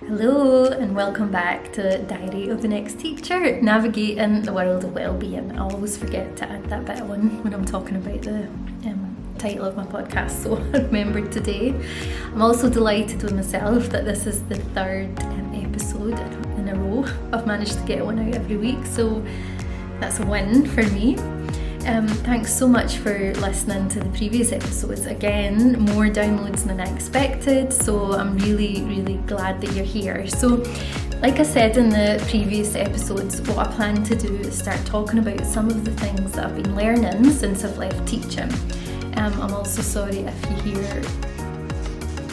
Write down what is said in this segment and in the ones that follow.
Hello and welcome back to Diary of the Next Teacher, navigating the world of wellbeing. I always forget to add that bit on when I'm talking about the title of my podcast, so I remembered today. I'm also delighted with myself that this is the third episode in a row. I've managed to get one out every week, so that's a win for me. Thanks so much for listening to the previous episodes. Again, more downloads than I expected, so I'm really glad that you're here. So, like I said in the previous episodes, what I plan to do is start talking about some of the things that I've been learning since I've left teaching. I'm also sorry if you hear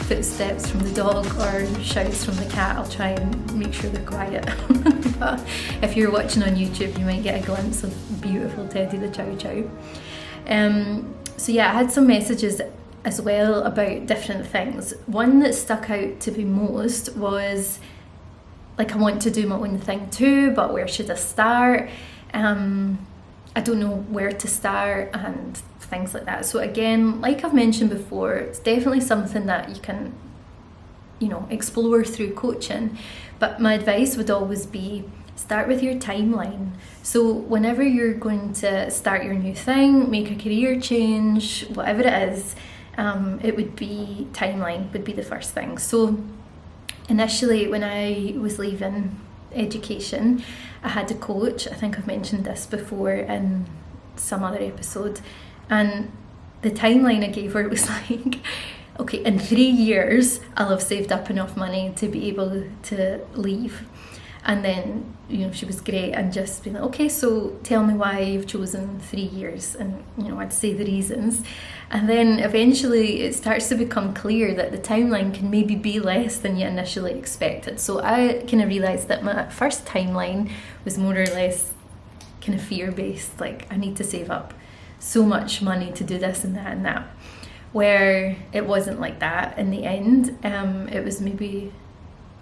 footsteps from the dog or shouts from the cat. I'll try and make sure they're quiet. But if you're watching on YouTube, you might get a glimpse of beautiful Teddy the Chow Chow. So yeah, I had some messages as well about different things. One that stuck out to me most was, like, I want to do my own thing too, but where should I start? I don't know where to start and things like that. So again, like I've mentioned before, it's definitely something that you can, explore through coaching. But my advice would always be, start with your timeline. So whenever you're going to start your new thing, make a career change, whatever it is, it would be timeline would be the first thing. So initially, when I was leaving education, I had a coach. I think I've mentioned this before in some other episode, and the timeline I gave her was like, okay, in 3 years I'll have saved up enough money to be able to leave. And then she was great and just being like, okay, so tell me why you've chosen 3 years, and I'd say the reasons. And then eventually it starts to become clear that the timeline can maybe be less than you initially expected. So I kind of realised that my first timeline was more or less kind of fear-based, like I need to save up so much money to do this and that, where it wasn't like that in the end. It was maybe,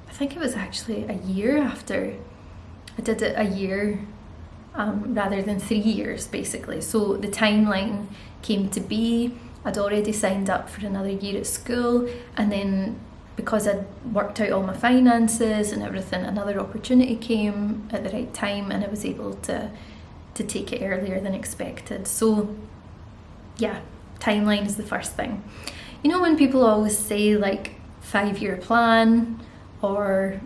I think it was actually a year after I did it, a year rather than 3 years basically. So the timeline came to be, I'd already signed up for another year at school, and then because I'd worked out all my finances and everything, another opportunity came at the right time and I was able to take it earlier than expected. So yeah, timeline is the first thing. When people always say like 5-year plan, or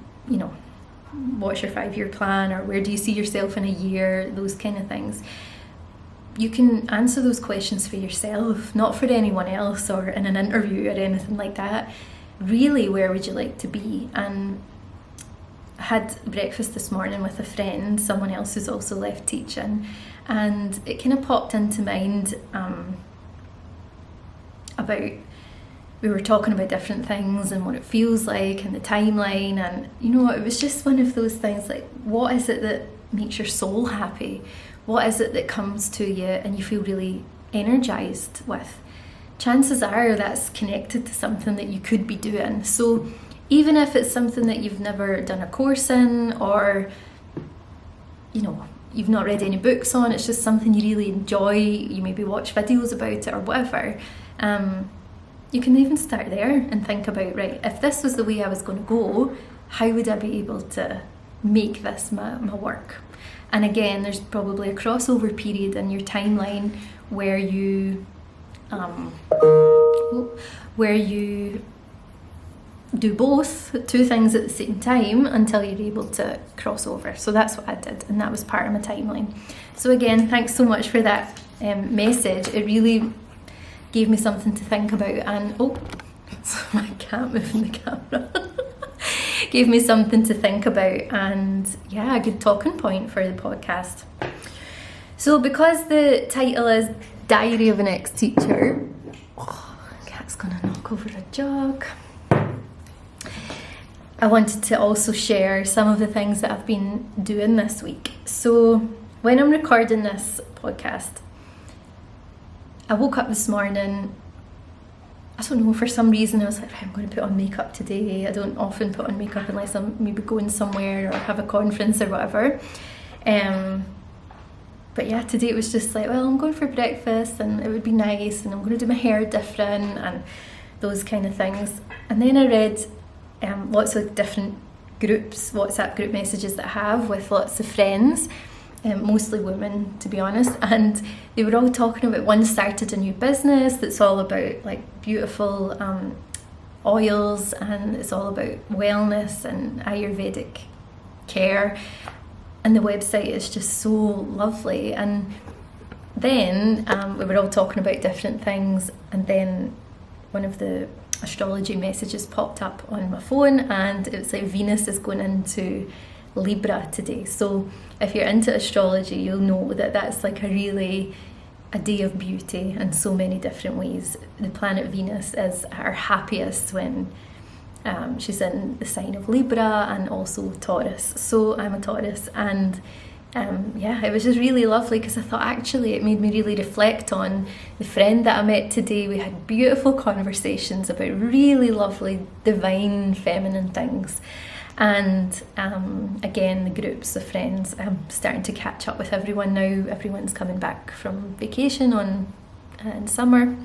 what's your 5-year plan, or where do you see yourself in a year, those kind of things, you can answer those questions for yourself, not for anyone else or in an interview or anything like that. Really, where would you like to be? And I had breakfast this morning with a friend, someone else who's also left teaching, and it kind of popped into mind about, we were talking about different things and what it feels like and the timeline, and it was just one of those things like, what is it that makes your soul happy? What is it that comes to you and you feel really energized with? Chances are that's connected to something that you could be doing. So even if it's something that you've never done a course in, or you've not read any books on, it's just something you really enjoy, you maybe watch videos about it or whatever, you can even start there and think about, right, if this was the way I was going to go, how would I be able to make this my work? And again, there's probably a crossover period in your timeline where you do both, two things at the same time, until you're able to cross over. So that's what I did, and that was part of my timeline. So again, thanks so much for that message. It really gave me something to think about, and my cat moving the camera gave me something to think about, and yeah, a good talking point for the podcast. So because the title is Diary of an Ex-Teacher, cat's gonna knock over a jug, I wanted to also share some of the things that I've been doing this week. So when I'm recording this podcast, I woke up this morning, I don't know, for some reason I was like, I'm going to put on makeup today. I don't often put on makeup unless I'm maybe going somewhere or have a conference or whatever. But yeah, today it was just like, well, I'm going for breakfast and it would be nice, and I'm going to do my hair different and those kind of things. And then I read lots of different groups, WhatsApp group messages that I have with lots of friends, mostly women to be honest, and they were all talking about, one started a new business that's all about like beautiful oils, and it's all about wellness and Ayurvedic care, and the website is just so lovely. And then we were all talking about different things, and then one of the astrology messages popped up on my phone, and it was like Venus is going into Libra today. So if you're into astrology, you'll know that that's like a day of beauty in so many different ways. The planet Venus is at her happiest when she's in the sign of Libra and also Taurus. So I'm a Taurus, and it was just really lovely, because I thought actually it made me really reflect on the friend that I met today. We had beautiful conversations about really lovely divine feminine things, and again, the groups of friends, I'm starting to catch up with everyone now. Everyone's coming back from vacation in summer.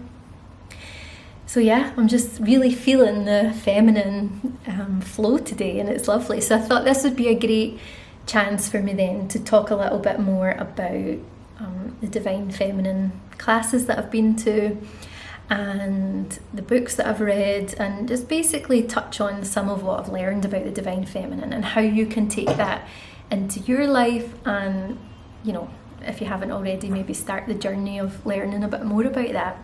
So yeah, I'm just really feeling the feminine flow today, and it's lovely. So I thought this would be a great chance for me then to talk a little bit more about the divine feminine classes that I've been to, and the books that I've read, and just basically touch on some of what I've learned about the divine feminine and how you can take that into your life, and if you haven't already, maybe start the journey of learning a bit more about that.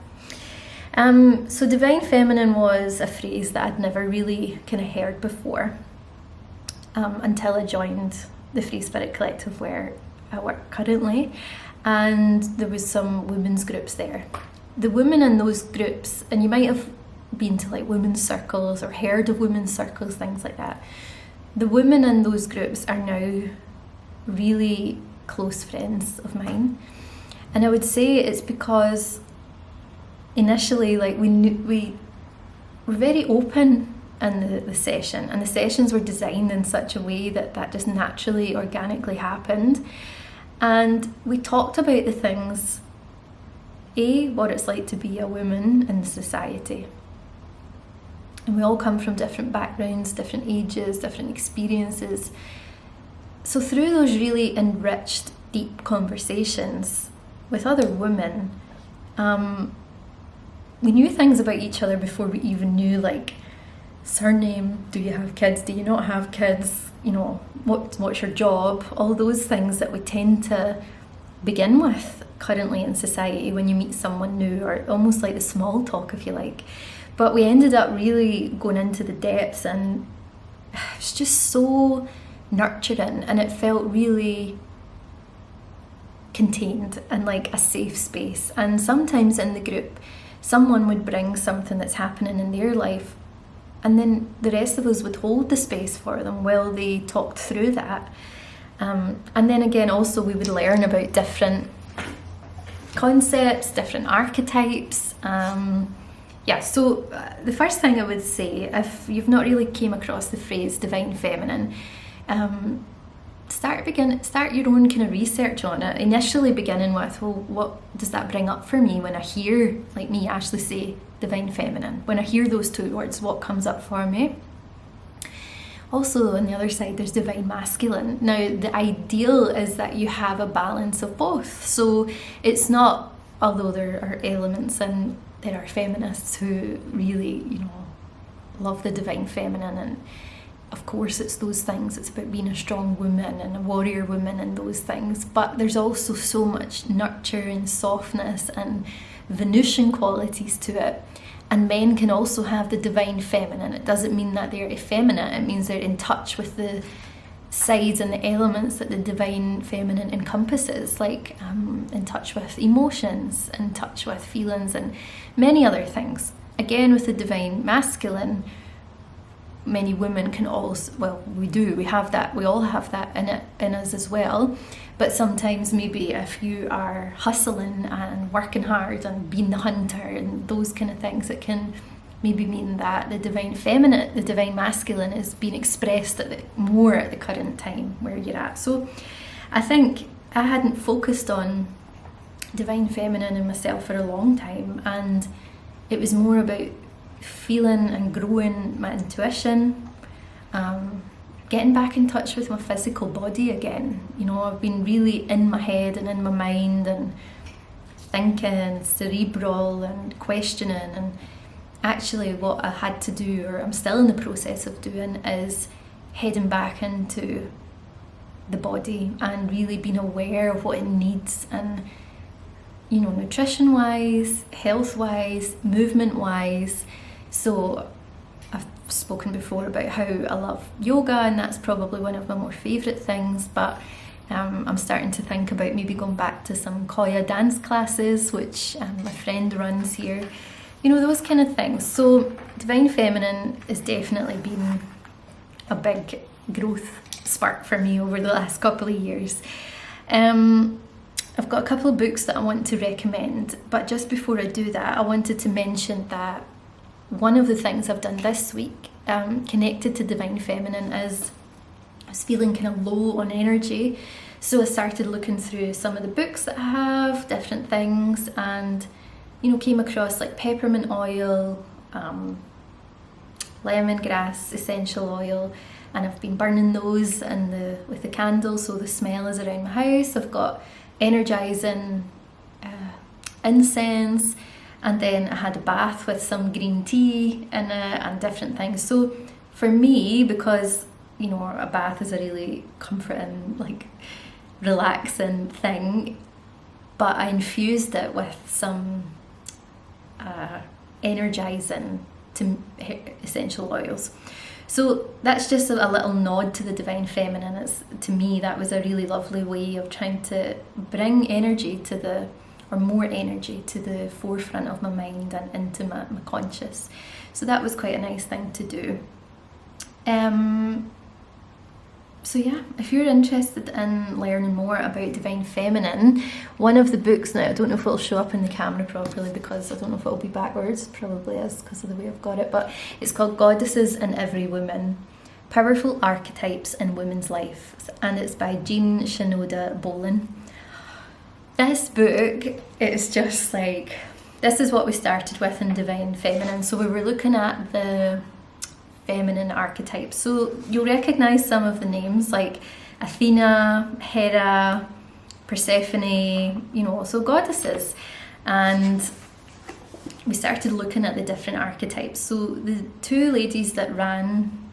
So divine feminine was a phrase that I'd never really kind of heard before until I joined the Free Spirit Collective where I work currently, and there was some women's groups there. The women in those groups, and you might have been to like women's circles or heard of women's circles, things like that. The women in those groups are now really close friends of mine, and I would say it's because initially, like, we were very open in the session, and the sessions were designed in such a way that just naturally, organically happened. And we talked about the things, what it's like to be a woman in society. And we all come from different backgrounds, different ages, different experiences. So through those really enriched, deep conversations with other women, we knew things about each other before we even knew, like, surname, do you have kids, do you not have kids, what's your job, all those things that we tend to begin with currently in society when you meet someone new, or almost like the small talk, if you like. But we ended up really going into the depths, and it was just so nurturing, and it felt really contained and like a safe space. And sometimes in the group, someone would bring something that's happening in their life, and then the rest of us would hold the space for them while they talked through that. And then again, also we would learn about different concepts, different archetypes. So the first thing I would say, if you've not really came across the phrase divine feminine, start your own kind of research on it. Initially beginning with, well, what does that bring up for me when I hear, like me, Ashley, say divine feminine? When I hear those two words, what comes up for me? Also, on the other side, there's divine masculine. Now, the ideal is that you have a balance of both. So it's not, although there are elements, and there are feminists who really, love the divine feminine, and of course it's those things, it's about being a strong woman and a warrior woman and those things, but there's also so much nurture and softness and Venusian qualities to it. And men can also have the divine feminine. It doesn't mean that they're effeminate, it means they're in touch with the sides and the elements that the divine feminine encompasses, like in touch with emotions, in touch with feelings, and many other things. Again, with the divine masculine, many women can also, we all have that in us as well. But sometimes maybe if you are hustling and working hard and being the hunter and those kind of things, it can maybe mean that the divine feminine, the divine masculine is being expressed more at the current time where you're at. So I think I hadn't focused on divine feminine in myself for a long time, and it was more about feeling and growing my intuition, getting back in touch with my physical body again. You know, I've been really in my head and in my mind and thinking, cerebral and questioning, and actually what I had to do, or I'm still in the process of doing, is heading back into the body and really being aware of what it needs, and you know, nutrition wise, health wise, movement wise. So I've spoken before about how I love yoga, and that's probably one of my more favourite things, but I'm starting to think about maybe going back to some Koya dance classes, which my friend runs here, you know, those kind of things. So Divine Feminine has definitely been a big growth spark for me over the last couple of years. I've got a couple of books that I want to recommend, but just before I do that, I wanted to mention that one of the things I've done this week connected to Divine Feminine is I was feeling kind of low on energy, so I started looking through some of the books that I have, different things, and you know, came across like peppermint oil, lemongrass essential oil, and I've been burning those with the candle, so the smell is around my house. I've got energizing incense, and then I had a bath with some green tea in it and different things. So for me, because you know, a bath is a really comforting, like relaxing thing, but I infused it with some energizing essential oils. So that's just a little nod to the Divine Feminine. It's, to me, that was a really lovely way of trying to bring energy more energy to the forefront of my mind and into my conscious. So that was quite a nice thing to do. So yeah, if you're interested in learning more about Divine Feminine, one of the books, now I don't know if it'll show up in the camera properly because I don't know if it'll be backwards, probably is because of the way I've got it, but it's called Goddesses in Every Woman, Powerful Archetypes in Women's Life, and it's by Jean Shinoda Bolen. This book is just like, this is what we started with in Divine Feminine. So we were looking at the feminine archetypes. So you'll recognise some of the names like Athena, Hera, Persephone, you know, so goddesses. And we started looking at the different archetypes. So the two ladies that ran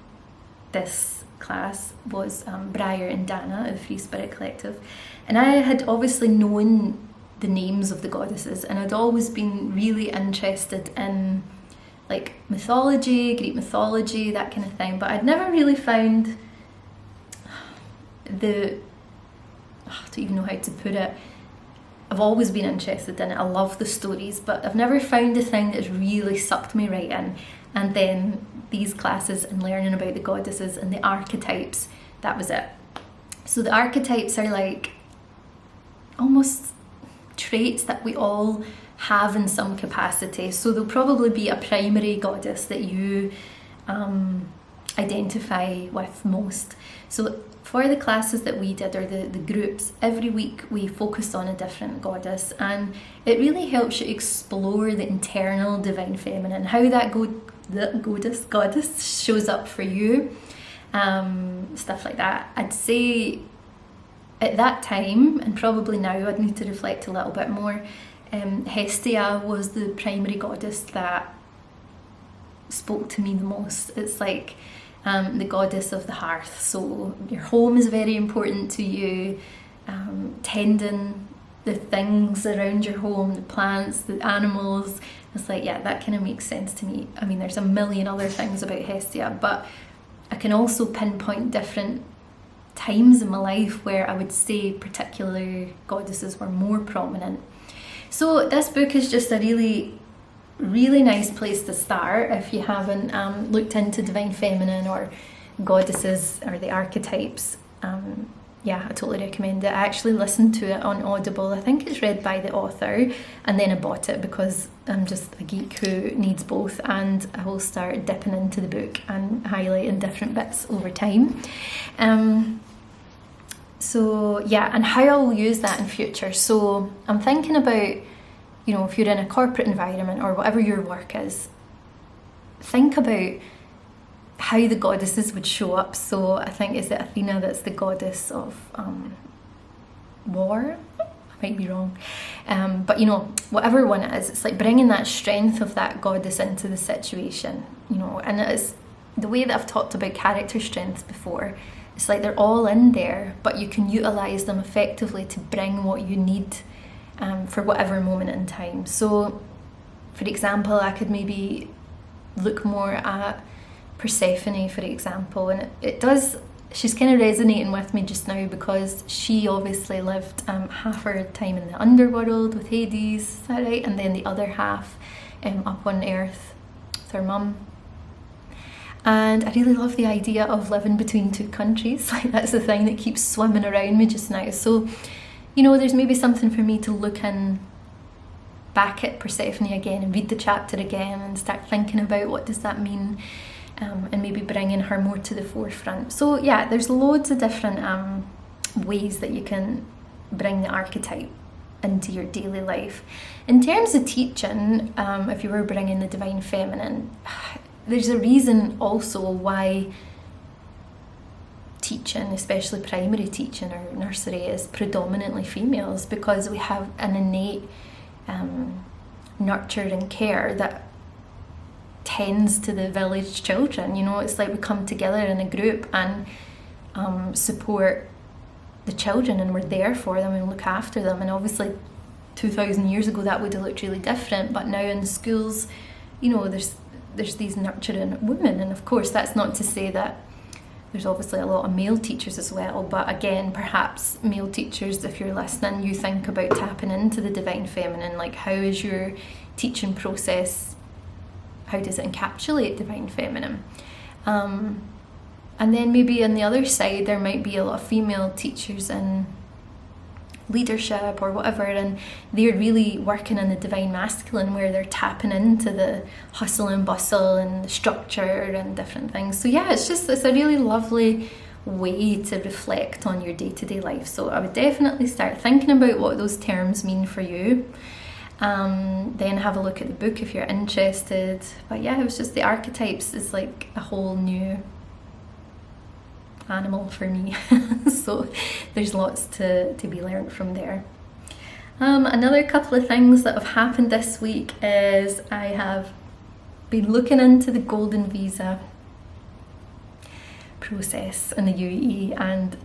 this class was Briar and Dana of Free Spirit Collective. And I had obviously known the names of the goddesses, and I'd always been really interested in like mythology, Greek mythology, that kind of thing, but I'd never really found I don't even know how to put it. I've always been interested in it. I love the stories, but I've never found a thing that's really sucked me right in. And then these classes and learning about the goddesses and the archetypes, that was it. So the archetypes are like almost traits that we all have in some capacity. So there'll probably be a primary goddess that you identify with most. So for the classes that we did, or the groups, every week we focused on a different goddess, and it really helps you explore the internal Divine Feminine, how that goddess shows up for you, stuff like that. I'd say at that time, and probably now I'd need to reflect a little bit more, Hestia was the primary goddess that spoke to me the most. It's like the goddess of the hearth, so your home is very important to you, tending the things around your home, the plants, the animals. It's like, yeah, that kind of makes sense to me. I mean, there's a million other things about Hestia, but I can also pinpoint different times in my life where I would say particular goddesses were more prominent. So this book is just a really, really nice place to start if you haven't looked into Divine Feminine or goddesses or the archetypes. Yeah, I totally recommend it. I actually listened to it on Audible. I think it's read by the author, and then I bought it because I'm just a geek who needs both, and I will start dipping into the book and highlighting different bits over time. So yeah, and how I'll use that in future. So I'm thinking about, you know, if you're in a corporate environment or whatever your work is, think about how the goddesses would show up. So I think, is it Athena that's the goddess of war? I might be wrong. But you know, whatever one it is, it's like bringing that strength of that goddess into the situation, you know. And it's the way that I've talked about character strengths before. It's like they're all in there, but you can utilize them effectively to bring what you need for whatever moment in time. So for example, I could maybe look more at Persephone, for example, and it does, she's kind of resonating with me just now because she obviously lived half her time in the underworld with Hades, is that right? And then the other half up on earth with her mum. And I really love the idea of living between two countries. Like, that's the thing that keeps swimming around me just now. So, you know, there's maybe something for me to look in back at Persephone again and read the chapter again and start thinking about what does that mean, and maybe bringing her more to the forefront. So yeah, there's loads of different ways that you can bring the archetype into your daily life. In terms of teaching, if you were bringing the divine feminine, there's a reason also why teaching, especially primary teaching or nursery, is predominantly females, because we have an innate nurture and care that tends to the village children. You know, it's like we come together in a group and support the children, and we're there for them and look after them. And obviously 2,000 years ago that would have looked really different, but now in schools, you know, there's these nurturing women. And of course that's not to say that there's obviously a lot of male teachers as well, but again, perhaps male teachers, if you're listening, you think about tapping into the divine feminine. Like, how is your teaching process, how does it encapsulate divine feminine? And then maybe on the other side there might be a lot of female teachers in leadership or whatever, and they're really working in the divine masculine, where they're tapping into the hustle and bustle and the structure and different things. So yeah, it's a really lovely way to reflect on your day-to-day life. So I would definitely start thinking about what those terms mean for you. Then have a look at the book if you're interested. But yeah, it was just the archetypes is like a whole new animal for me. So there's lots to be learned from there. Another couple of things that have happened this week is I have been looking into the golden visa process in the UAE, and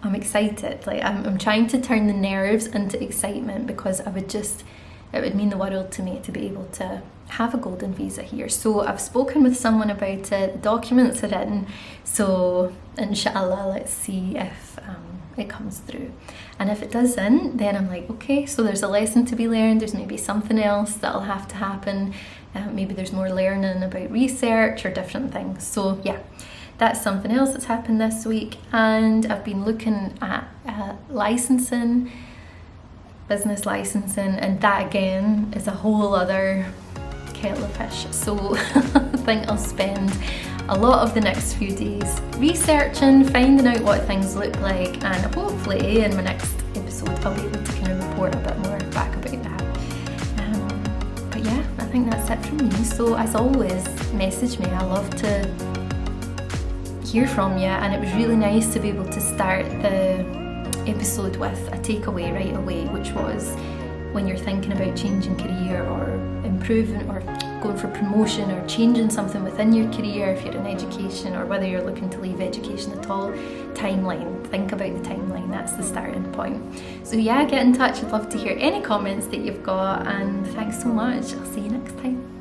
I'm excited. Like, I'm trying to turn the nerves into excitement, because it would mean the world to me to be able to have a golden visa here. So I've spoken with someone about it, the documents are in, so inshallah, let's see if it comes through. And if it doesn't, then I'm like, okay, so there's a lesson to be learned, there's maybe something else that'll have to happen, maybe there's more learning about research or different things. So yeah, that's something else that's happened this week. And I've been looking at licensing, business licensing, and that again is a whole other kettle of fish. So I think I'll spend a lot of the next few days researching, finding out what things look like, and hopefully in my next episode I'll be able to kind of report a bit more back about that. But yeah, I think that's it from me. So as always, message me. I love to hear from you, and it was really nice to be able to start the episode with a takeaway right away, which was when you're thinking about changing career or improving or going for promotion or changing something within your career, if you're in education or whether you're looking to leave education at all, timeline. Think about the timeline, that's the starting point. So yeah, get in touch. I'd love to hear any comments that you've got, and thanks so much. I'll see you next time.